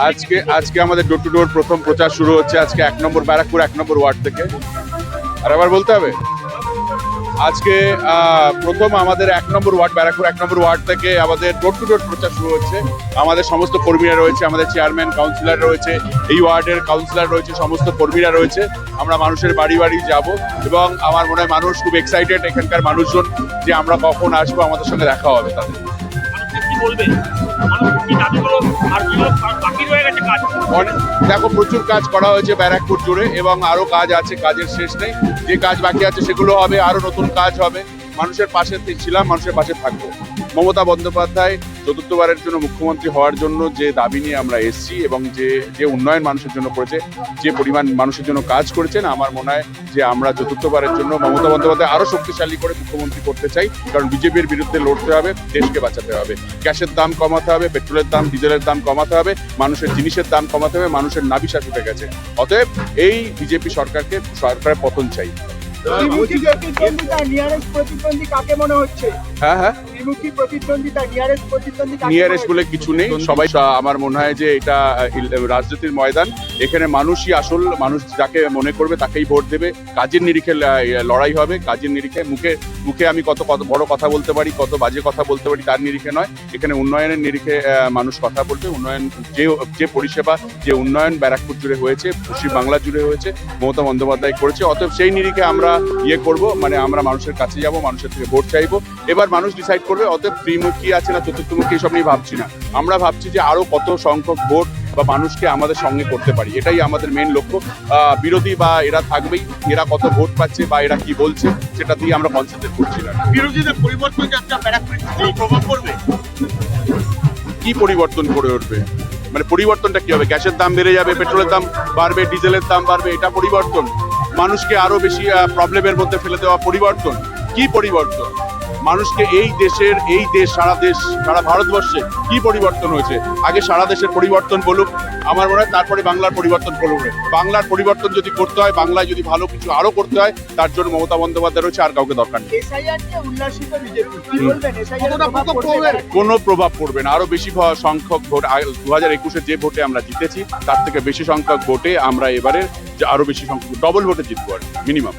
আজকে আমাদের door to ডোর প্রথম প্রচার শুরু হচ্ছে আজকে 1 নম্বর ব্যারাকপুর 1 নম্বর ওয়ার্ড থেকে। আর আবার বলতে হবে, আজকে প্রথম আমাদের 1 নম্বর ওয়ার্ড ব্যারাকপুর 1 নম্বর ওয়ার্ড থেকে আমাদের ডোর টু ডোর প্রচার শুরু হচ্ছে। আমাদের সমস্ত কর্মীরা রয়েছে, আমাদের চেয়ারম্যান কাউন্সিলর রয়েছে, এই ওয়ার্ডের কাউন্সিলর রয়েছে, সমস্ত কর্মীরা রয়েছে। আমরা মানুষের বাড়ি বাড়ি যাব এবং আমার মনে হয় মানুষ খুব এক্সাইটেড, এখানকার মানুষজন, যে আমরা কখন আসবো, আমাদের সঙ্গে দেখা হবে তাদের। দেখো, প্রচুর কাজ করা হয়েছে ব্যারাকপুর জুড়ে এবং আরো কাজ আছে, কাজের শেষ নেই। যে কাজ বাকি আছে সেগুলো হবে, আরো নতুন কাজ হবে। মানুষের পাশে ছিলাম, মানুষের পাশে থাকবো। মমতা বন্দ্যোপাধ্যায় চতুর্থবারের জন্য মুখ্যমন্ত্রী হওয়ার জন্য যে দাবি নিয়ে আমরা এসেছি এবং যে উন্নয়ন মানুষের জন্য করেছে, যে পরিমাণ মানুষের জন্য কাজ করেছেন, আমার মনে হয় যে আমরা চতুর্থবারের জন্য মমতা বন্দ্যোপাধ্যায় আরো শক্তিশালী করে মুখ্যমন্ত্রী করতে চাই। কারণ বিজেপির বিরুদ্ধে লড়তে হবে, দেশকে বাঁচাতে হবে। গ্যাসের দাম কমাতে হবে, পেট্রোলের দাম, ডিজেলের দাম কমাতে হবে, মানুষের জিনিসের দাম কমাতে হবে, মানুষের নাভিশ্বাস উঠে গেছে। অতএব এই বিজেপি সরকারের পতন চাই। নিয়ারেস্ট বলে কিছু নেই, সবাই আমার মনে হয় যে এটা রাজনীতির ময়দান। এখানে মানুষই আসল, মানুষ যাকে মনে করবে তাকেই ভোট দেবে। কাজের নিরিখে লড়াই হবে, কাজের নিরিখে। মুখে আমি কত বড় কথা বলতে পারি, কত বাজে কথা বলতে পারি, তার নিরিখে নয়। এখানে উন্নয়নের নিরিখে মানুষ কথা বলবে। উন্নয়ন, যে পরিষেবা, যে উন্নয়ন ব্যারাকপুর জুড়ে হয়েছে, পশ্চিম বাংলা জুড়ে হয়েছে, মমতা বন্দ্যোপাধ্যায় করেছে। অতএব সেই নিরিখে আমরা করব, মানে আমরা মানুষের কাছে যাব, মানুষের থেকে ভোট চাইবো। এবার মানুষ ডিসাইড করবে। অতএব ত্রিমুখী আছে না চতুর্থমুখী, এসব নিয়ে ভাবছি না। আমরা ভাবছি যে আরো কত সংখ্যক ভোট বা মানুষকে আমাদের সঙ্গে করতে পারি, এটাই আমাদের মেন লক্ষ্য। বিরোধী বা এরা থাকবেই, এরা কত ভোট পাচ্ছে বা এরা কি বলছে সেটা দিয়ে আমরা কনসেন্ট্রেট করছি না। বিরোধীদের পরিবর্তন প্রভাব পড়বে, কি পরিবর্তন করে উঠবে? মানে পরিবর্তনটা কি হবে? গ্যাসের দাম বেড়ে যাবে, পেট্রোলের দাম বাড়বে, ডিজেলের দাম বাড়বে, এটা পরিবর্তন? মানুষকে আরো বেশি প্রবলেমের মধ্যে ফেলে দেওয়া পরিবর্তন? কি পরিবর্তন? মানুষকে এই দেশ, সারা ভারতবর্ষে কি পরিবর্তন হয়েছে? আগে সারা দেশের পরিবর্তন বলুক, আমার মনে হয়, তারপরে বাংলার পরিবর্তন করবে। বাংলার পরিবর্তন যদি করতে হয়, বাংলায় যদি ভালো কিছু আরো করতে হয়, তার জন্য মমতা বন্দ্যোপাধ্যায় রয়েছে, আর কাউকে দরকার নেই। কোনো প্রভাব পড়বে না। আরো বেশি সংখ্যক ভোট, 2021-এর যে ভোটে আমরা জিতেছি তার থেকে বেশি সংখ্যক ভোটে আমরা এবারে আরো বেশি সংখ্যক, ডবল ভোটে জিতবো আর মিনিমাম।